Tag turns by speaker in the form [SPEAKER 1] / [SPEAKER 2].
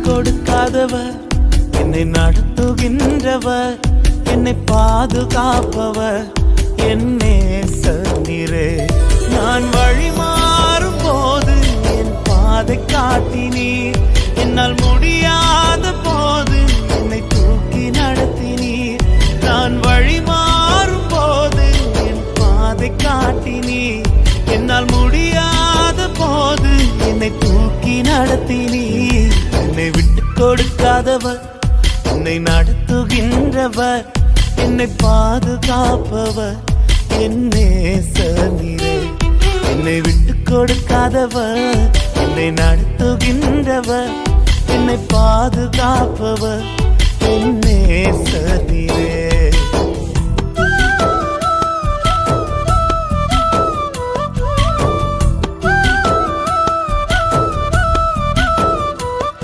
[SPEAKER 1] கொடுக்காதவர், என்னை நடத்துகின்றவர், என்னை பாதுகாப்பவர், என் நேசரே. நான் வழி மாறும் போது என் பாதை காட்டினீர், என்னால் முடியாத போது என்னை தூக்கி நடத்தினீர். நான் வழி மாறும் போது என் பாதை காட்டினீர், என்னால் முடியாத போது என்னை தூக்கி நடத்தினீர். என்னை விட்டு கொடுக்காதவர், என்னை நடத்துகின்றவர், என்னை பாதுகாப்பவர், என் நேசரே. என்னை விட்டு கொடுக்காதவர், என்னை நடத்துகின்றவர், என்னை பாதுகாப்பவர், என் நேசரே.